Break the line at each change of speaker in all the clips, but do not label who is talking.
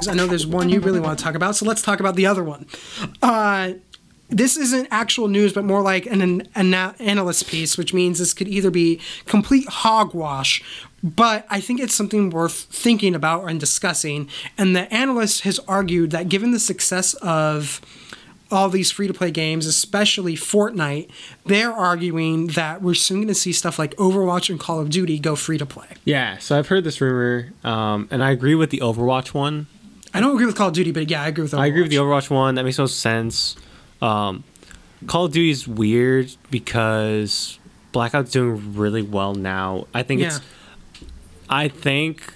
I know there's one you really want to talk about, so let's talk about the other one. This isn't actual news, but more like an analyst piece, which means this could either be complete hogwash, but I think it's something worth thinking about and discussing. And the analyst has argued that given the success of all these free-to-play games, especially Fortnite, they're arguing that we're soon going to see stuff like Overwatch and Call of Duty go free-to-play.
Yeah, so I've heard this rumor, and I agree with the Overwatch one.
I don't agree with Call of Duty, but yeah, I agree with Overwatch.
I agree with the Overwatch one. That makes no sense. Call of Duty is weird because Blackout's doing really well now. I think I think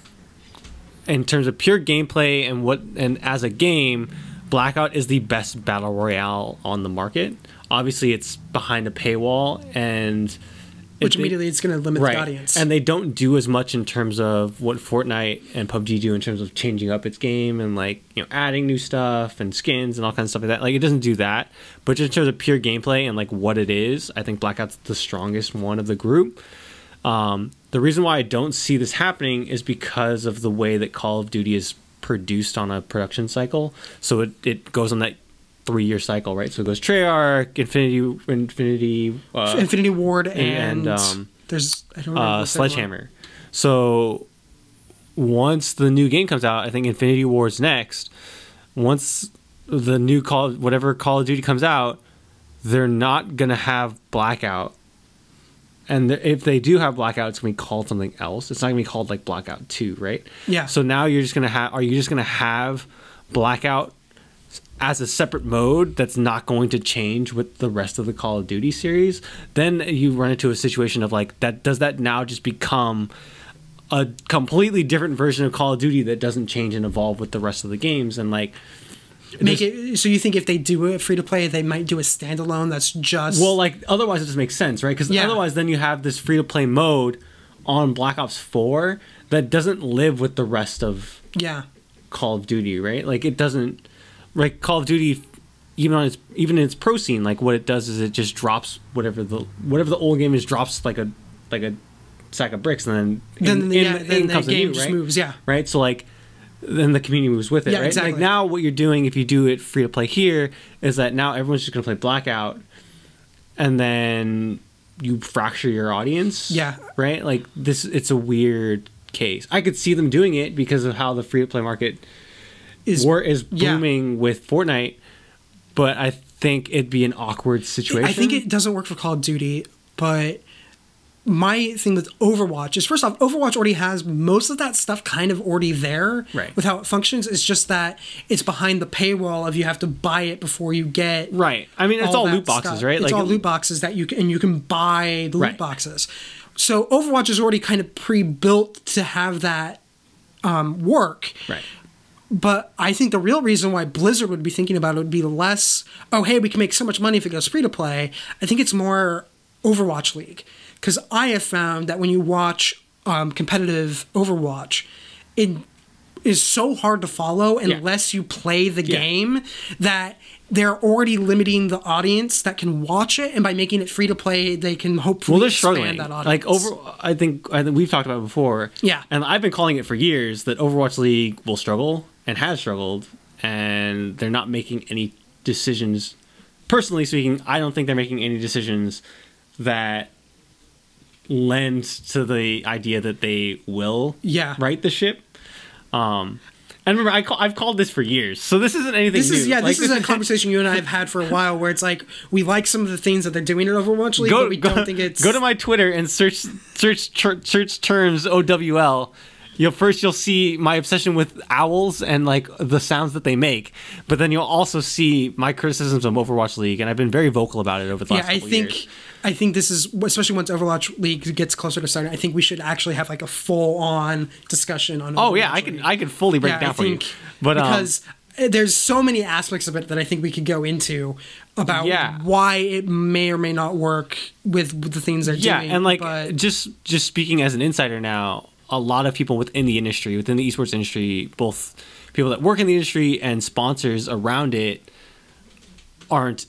in terms of pure gameplay and as a game, Blackout is the best battle royale on the market. Obviously, it's behind a paywall, and
which immediately it's going to limit the audience.
And they don't do as much in terms of what Fortnite and PUBG do in terms of changing up its game and adding new stuff and skins and all kinds of stuff like that. Like, it doesn't do that, but just in terms of pure gameplay and like what it is, I think Blackout's the strongest one of the group. The reason why I don't see this happening is because of the way that Call of Duty is produced on a production cycle. So it goes on that 3-year cycle, right? So it goes Treyarch,
Infinity Ward, and there's I don't remember
Sledgehammer. So once the new game comes out, I think Infinity Ward's next. Once the new Call of Duty comes out, they're not gonna have Blackout. And if they do have Blackout, it's going to be called something else. It's not going to be called like Blackout 2, right?
Yeah.
So now you're just going to have, are you just going to have Blackout as a separate mode that's not going to change with the rest of the Call of Duty series? Then you run into a situation of like, does that now just become a completely different version of Call of Duty that doesn't change and evolve with the rest of the games? And like,
make it so you think if they do it free to play, they might do a standalone that's just
otherwise it doesn't make sense, right? Because otherwise then you have this free to play mode on Black Ops 4 that doesn't live with the rest of Call of Duty, right? Like it doesn't, right? Call of Duty, even in its pro scene, like what it does is it just drops whatever the old game is, drops like a sack of bricks, and then
the game just
right?
moves,
right? So like, then the community moves with it, right?
Exactly.
Like now what you're doing if you do it free to play here is that now everyone's just going to play Blackout, and then you fracture your audience, right? Like this, it's a weird case. I could see them doing it because of how the free to play market is booming with Fortnite, but I think it'd be an awkward situation.
I think it doesn't work for Call of Duty, but my thing with Overwatch is, first off, Overwatch already has most of that stuff kind of already there with how it functions. It's just that it's behind the paywall of you have to buy it before you get
I mean, it's all loot boxes, right?
It's all loot boxes that you can buy the loot boxes. So Overwatch is already kind of pre-built to have that work.
Right.
But I think the real reason why Blizzard would be thinking about it would be less, oh, hey, we can make so much money if it goes free to play. I think it's more Overwatch League. Because I have found that when you watch competitive Overwatch, it is so hard to follow unless you play the game, that they're already limiting the audience that can watch it, and by making it free to play, they can hopefully expand that audience.
Like I think we've talked about it before.
Yeah,
and I've been calling it for years that Overwatch League will struggle and has struggled, and they're not making any decisions. Personally speaking, I don't think they're making any decisions that lends to the idea that they will right the ship. And remember, I've called this for years, so this isn't anything new.
This is a conversation you and I have had for a while, where it's like we like some of the things that they're doing in Overwatch League, but we don't think it's...
Go to my Twitter and search terms OWL. You'll see my obsession with owls and like the sounds that they make, but then you'll also see my criticisms of Overwatch League, and I've been very vocal about it over the last couple years.
I think this is, especially once Overwatch League gets closer to starting, I think we should actually have like a full-on discussion on Overwatch League.
I can fully break it down for you. But
because there's so many aspects of it that I think we could go into about why it may or may not work with the things they're doing.
Yeah, and like just speaking as an insider now, a lot of people within the industry, within the esports industry, both people that work in the industry and sponsors around it, aren't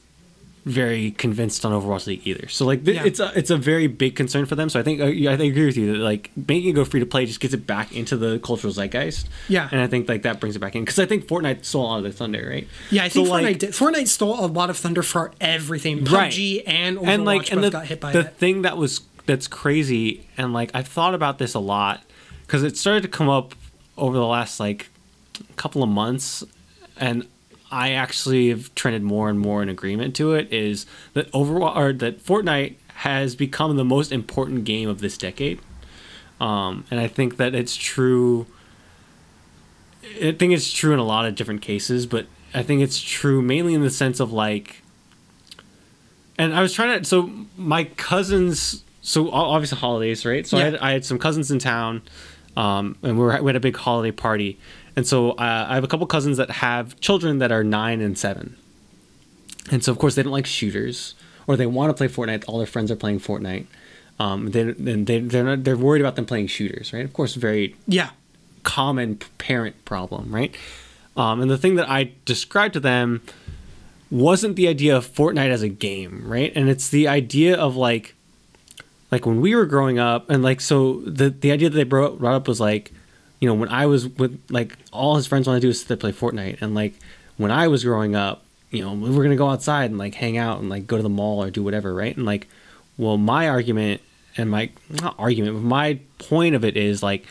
very convinced on Overwatch League either. So like
Yeah.
it's a very big concern for them. So I think I agree with you that like making it go free to play just gets it back into the cultural zeitgeist.
Yeah.
And I think like that brings it back in because I think Fortnite stole a lot of the thunder, right?
Yeah, I think
So,
Fortnite
like,
did. Fortnite stole a lot of thunder for everything.
Right.
PUBG and Overwatch both got hit by
the
it.
thing that's crazy, and like I've thought about this a lot because it started to come up over the last like couple of months, and I actually have trended more and more in agreement to it, is that that Fortnite has become the most important game of this decade. And I think that it's true. I think it's true in a lot of different cases, but I think it's true mainly in the sense of like, and I was trying to, so my cousins, so obviously holidays, right? So
Yeah.
I had some cousins in town, and we had a big holiday party. And so I have a couple cousins that have children that are 9 and 7. And so, of course, they don't like shooters, or they want to play Fortnite. All their friends are playing Fortnite. They're worried about them playing shooters, right? Of course, very
Yeah.
common parent problem, right? And the thing that I described to them wasn't the idea of Fortnite as a game, right? And it's the idea of like when we were growing up, and like so the idea that they brought up was like, you know, when I was with like all his friends wanted to do is sit there play Fortnite, and like when I was growing up, you know, we were gonna go outside and like hang out and like go to the mall or do whatever, right? And like, well, my argument and my not argument, but my point of it is like,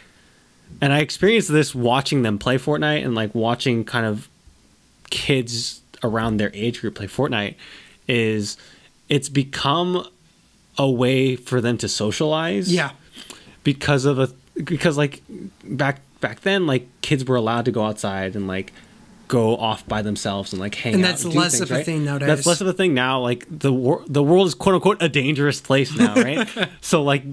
and I experienced this watching them play Fortnite and like watching kind of kids around their age group play Fortnite, is it's become a way for them to socialize.
Yeah.
Because like back then, like kids were allowed to go outside and like go off by themselves and like hang
And
out.
that's
and do
less
things,
of a
right?
thing nowadays.
That's less of a thing now. Like the world is quote unquote a dangerous place now, right? So like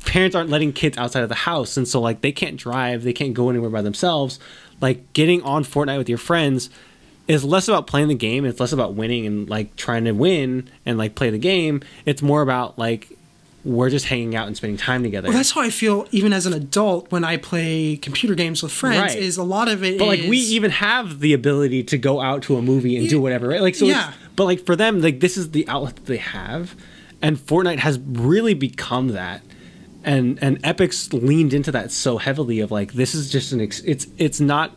parents aren't letting kids outside of the house, and so like they can't drive, they can't go anywhere by themselves. Like getting on Fortnite with your friends is less about playing the game. It's less about winning and like trying to win and like play the game. It's more about like we're just hanging out and spending time together.
Well, that's how I feel even as an adult when I play computer games with friends.
Right.
Is a lot of it.
But like we even have the ability to go out to a movie and do whatever, right? Like so.
Yeah.
But like for them, like this is the outlet that they have, and Fortnite has really become that. And Epic's leaned into that so heavily of like this is just it's not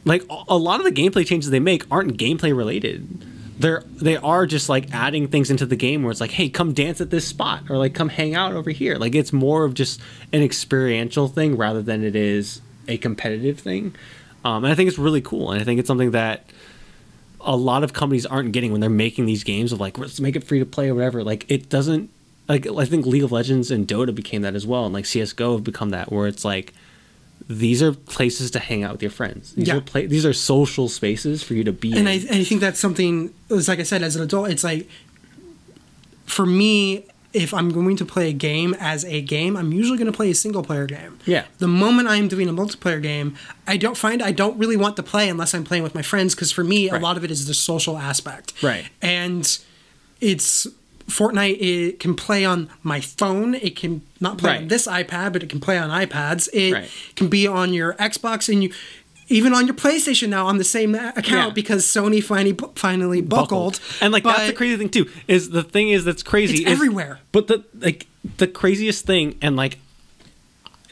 like a lot of the gameplay changes they make aren't gameplay related. They are just like adding things into the game where it's like, hey, come dance at this spot, or like come hang out over here. Like it's more of just an experiential thing rather than it is a competitive thing. And I think it's really cool, and I think it's something that a lot of companies aren't getting when they're making these games of like, let's make it free to play or whatever. Like it doesn't, like I think League of Legends and Dota became that as well, and like CS:GO have become that, where it's like these are places to hang out with your friends. These are social spaces for you to be in.
And I think that's something, it's like I said, as an adult, it's like, for me, if I'm going to play a game as a game, I'm usually going to play a single player game.
Yeah.
The moment I'm doing a multiplayer game, I don't really want to play unless I'm playing with my friends, because for me,
Right.
a lot of it is the social aspect.
Right.
And it's Fortnite, it can play on my phone. It can not play on
Right.
this iPad, but it can play on iPads. It
Right.
can be on your Xbox, and even on your PlayStation now on the same account,
Yeah.
because Sony finally buckled.
And like that's the
But
crazy thing too. Is the thing is that's crazy.
It's everywhere.
But the craziest thing, and like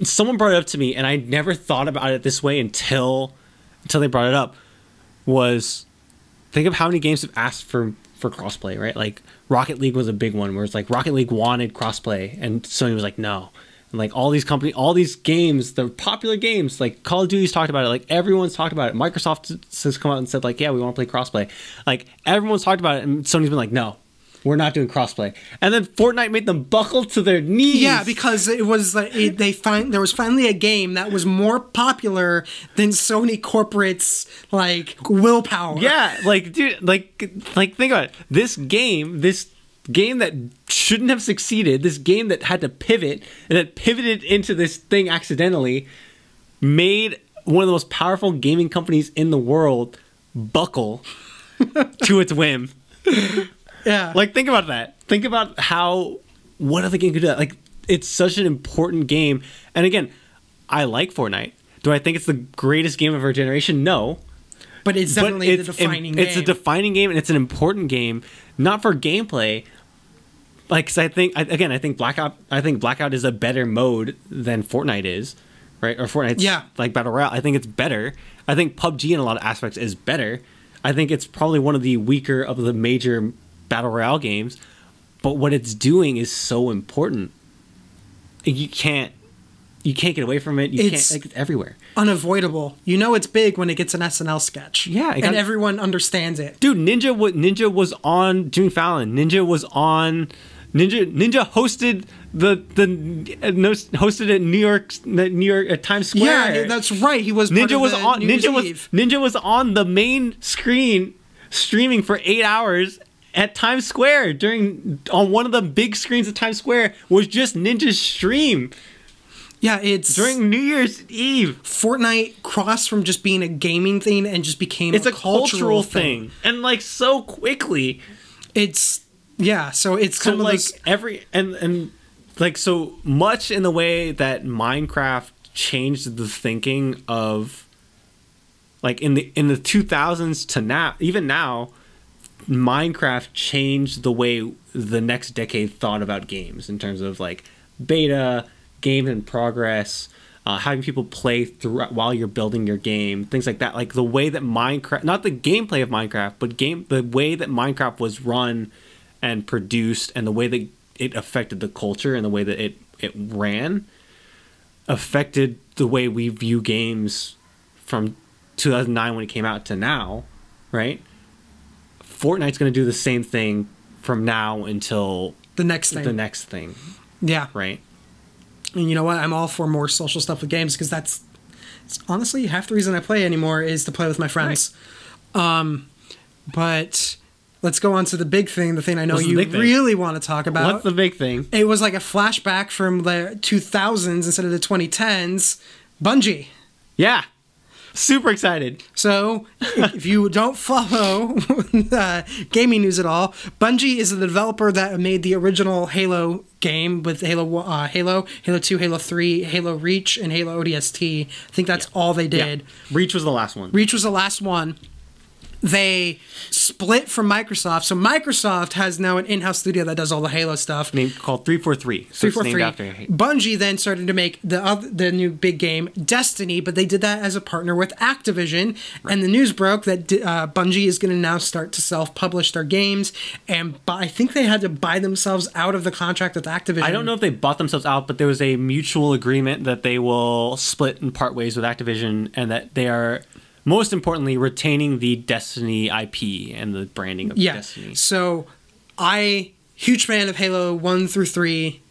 someone brought it up to me, and I never thought about it this way until they brought it up. Was think of how many games have asked for crossplay, right? Like Rocket League was a big one where it's like Rocket League wanted crossplay, and Sony was like no. And like all these games, the popular games, like Call of Duty's talked about it, like everyone's talked about it. Microsoft has come out and said like, yeah, we want to play crossplay. Like everyone's talked about it, and Sony's been like, no, we're not doing crossplay. And then Fortnite made them buckle to their knees.
yeah, because it was like there was finally a game that was more popular than Sony corporate's like willpower.
Yeah, like dude, like think about it. This game that shouldn't have succeeded, this game that had to pivot and that pivoted into this thing accidentally, made one of the most powerful gaming companies in the world buckle to its whim.
Yeah.
Like think about that. Think about what other game could do that? Like it's such an important game. And again, I like Fortnite. Do I think it's the greatest game of our generation? No.
but it's definitely the defining game.
It's a defining game, and it's an important game not for gameplay. Like, 'cause I think Blackout is a better mode than Fortnite is, right? Or Fortnite's like Battle Royale. I think it's better. I think PUBG in a lot of aspects is better. I think it's probably one of the weaker of the major Battle Royale games, but what it's doing is so important. You can't get away from it. It's everywhere.
Unavoidable. You know it's big when it gets an SNL sketch.
Yeah.
And everyone understands it.
Dude, Ninja was on Jimmy Fallon. Ninja hosted hosted at New York at Times Square.
Yeah, that's right. He was
Ninja was on the main screen streaming for 8 hours at Times Square on one of the big screens at Times Square was just Ninja's stream.
Yeah, it's
during New Year's Eve.
Fortnite crossed from just being a gaming thing and just became
a cultural thing. And like so quickly.
So it's kind of
like so much in the way that Minecraft changed the thinking of like in the 2000s to now, even now, Minecraft changed the way the next decade thought about games in terms of like beta, game in progress, having people play through while you're building your game, things like that. Like the way that Minecraft, not the gameplay of Minecraft, but the way that Minecraft was run and produced, and the way that it affected the culture and the way that it ran, affected the way we view games from 2009 when it came out to now, right? Fortnite's going to do the same thing from now until
the next thing. Yeah.
Right.
And you know what? I'm all for more social stuff with games because it's honestly half the reason I play anymore is to play with my friends. Right. But let's go on to the big thing, the thing I know you really want to talk about.
What's the big thing?
It was like a flashback from the 2000s instead of the 2010s. Bungie.
Yeah. Super excited.
So, if you don't follow gaming news at all, Bungie is the developer that made the original Halo game with Halo 2, Halo 3, Halo Reach, and Halo ODST. I think that's all they did.
Yeah. Reach was the last one.
They split from Microsoft, so Microsoft has now an in-house studio that does all the Halo stuff.
Named called 343.
343. Bungie then started to make the new big game, Destiny, but they did that as a partner with Activision. Right. And the news broke that Bungie is going to now start to self-publish their games, and I think they had to buy themselves out of the contract with Activision.
I don't know if they bought themselves out, but there was a mutual agreement that they will split and part ways with Activision, and that they are, most importantly, retaining the Destiny IP and the branding of Destiny.
So, huge fan of Halo 1 through 3.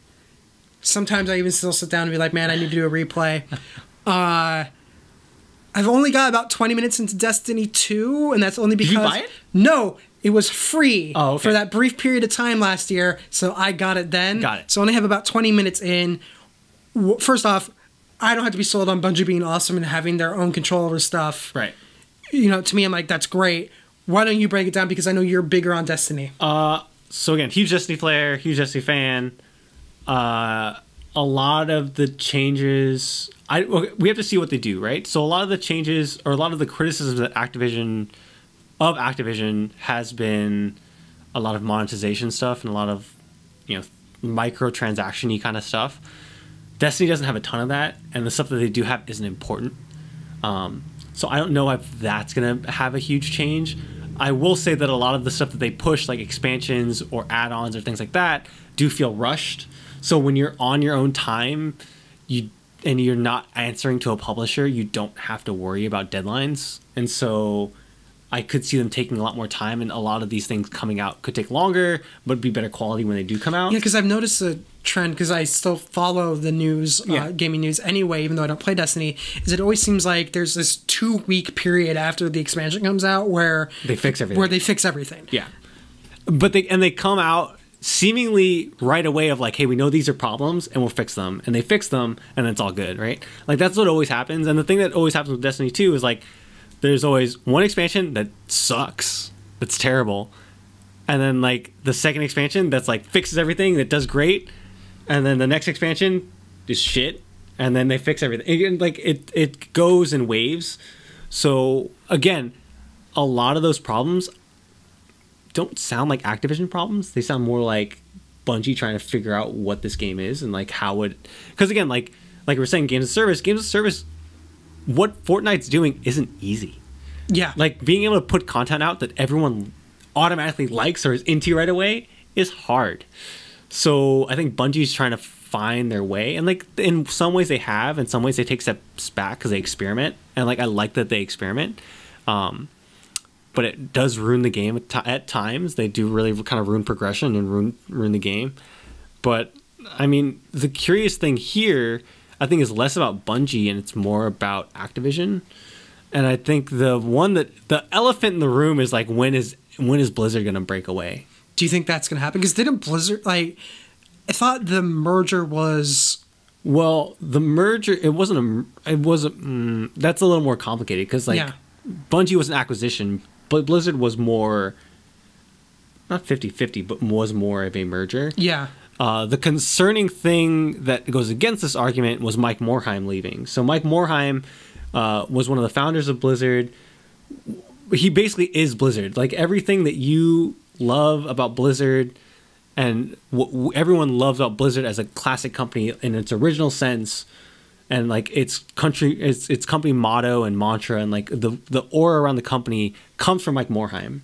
Sometimes I even still sit down and be like, man, I need to do a replay. I've only got about 20 minutes into Destiny 2, and that's only because...
Did you buy it?
No, it was free
for
that brief period of time last year, so I got it then.
Got it.
So I only have about 20 minutes in. First off, I don't have to be sold on Bungie being awesome and having their own control over stuff.
Right.
You know, to me, I'm like, that's great. Why don't you break it down? Because I know you're bigger on Destiny.
So again, huge Destiny player, huge Destiny fan. A lot of the changes, we have to see what they do, right? So a lot of the changes, or a lot of the criticisms that Activision has been a lot of monetization stuff and a lot of, microtransaction-y kind of stuff. Destiny doesn't have a ton of that, and the stuff that they do have isn't important. So I don't know if that's going to have a huge change. I will say that a lot of the stuff that they push, like expansions or add-ons or things like that, do feel rushed. So when you're on your own time, and you're not answering to a publisher, you don't have to worry about deadlines. And so I could see them taking a lot more time, and a lot of these things coming out could take longer, but be better quality when they do come out.
Yeah, because I've noticed a trend, because I still follow the news, gaming news anyway, even though I don't play Destiny, is it always seems like there's this 2-week period after the expansion comes out where
they fix everything. Yeah. But they come out seemingly right away of like, hey, we know these are problems and we'll fix them. And they fix them and it's all good, right? Like that's what always happens. And the thing that always happens with Destiny 2 is like, there's always one expansion that sucks, that's terrible, and then like the second expansion that's like fixes everything, that does great, and then the next expansion is shit, and then they fix everything. And like it goes in waves. So again, a lot of those problems, don't sound like Activision problems. They sound more like Bungie trying to figure out what this game is and like how it. Because again, like we were saying, games of service. What Fortnite's doing isn't easy.
Yeah.
Like being able to put content out that everyone automatically likes or is into right away is hard. So I think Bungie's trying to find their way, and like in some ways they have, in some ways they take steps back because they experiment, and like I like that they experiment, but it does ruin the game at times. They do really kind of ruin progression and ruin the game. But I mean, the curious thing here, I think, is less about Bungie and it's more about Activision. And I think the elephant in the room is like, when is Blizzard going to break away?
Do you think that's going to happen? Because didn't Blizzard, like, I thought the merger was...
Well, the merger, that's a little more complicated because, like, Bungie was an acquisition, but Blizzard was more, not 50-50, but was more of a merger.
Yeah.
The concerning thing that goes against this argument was Mike Morhaime leaving. So Mike Morhaime was one of the founders of Blizzard. He basically is Blizzard. Like, everything that you love about Blizzard and what everyone loves about Blizzard as a classic company in its original sense, and like its company motto and mantra, and like the aura around the company comes from Mike Morhaime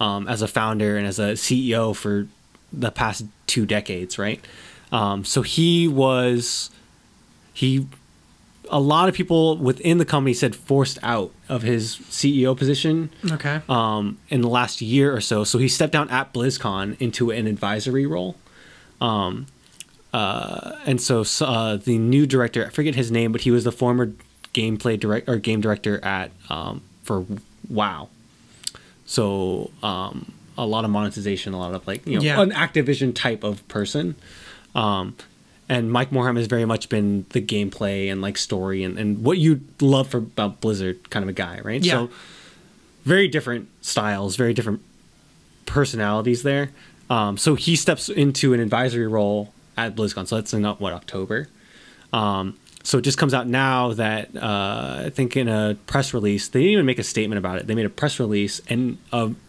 as a founder and as a CEO for the past 2 decades, right? So a lot of people within the company said forced out of his CEO position.
Okay.
In the last year or so. So he stepped down at BlizzCon into an advisory role. And so the new director, I forget his name, but he was the former game director at for WoW. So a lot of monetization, a lot of like, an Activision type of person. And Mike Morhaime has very much been the gameplay and like story and what you love about Blizzard kind of a guy, right?
Yeah.
So very different styles, very different personalities there. So he steps into an advisory role at BlizzCon. So that's in October. So it just comes out now that I think in a press release, they didn't even make a statement about it. They made a press release and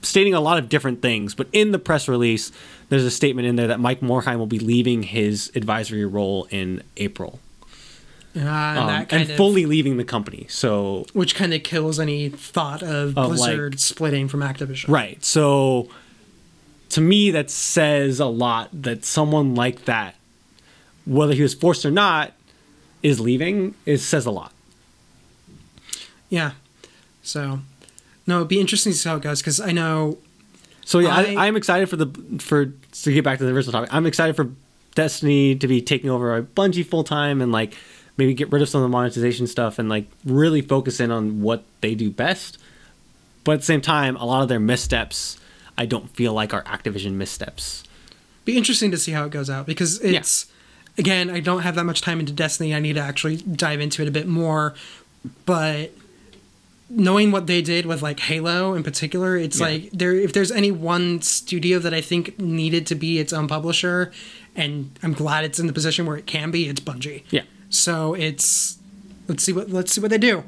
stating a lot of different things. But in the press release, there's a statement in there that Mike Morhaime will be leaving his advisory role in April. And fully leaving the company. So
which kind of kills any thought of Blizzard splitting from Activision. Right.
So to me, that says a lot that someone like that, whether he was forced or not, is leaving. It says a lot.
Yeah. So, no, it'd be interesting to see how it goes because I know.
So yeah, I'm excited to get back to the original topic. I'm excited for Destiny to be taking over a Bungie full time and like maybe get rid of some of the monetization stuff and like really focus in on what they do best. But at the same time, a lot of their missteps, I don't feel like are Activision missteps.
Be interesting to see how it goes out because it's. Yeah. Again, I don't have that much time into Destiny. I need to actually dive into it a bit more. But knowing what they did with like Halo in particular, it's like if there's any one studio that I think needed to be its own publisher, and I'm glad it's in the position where it can be, it's Bungie.
Yeah.
So let's see what they do.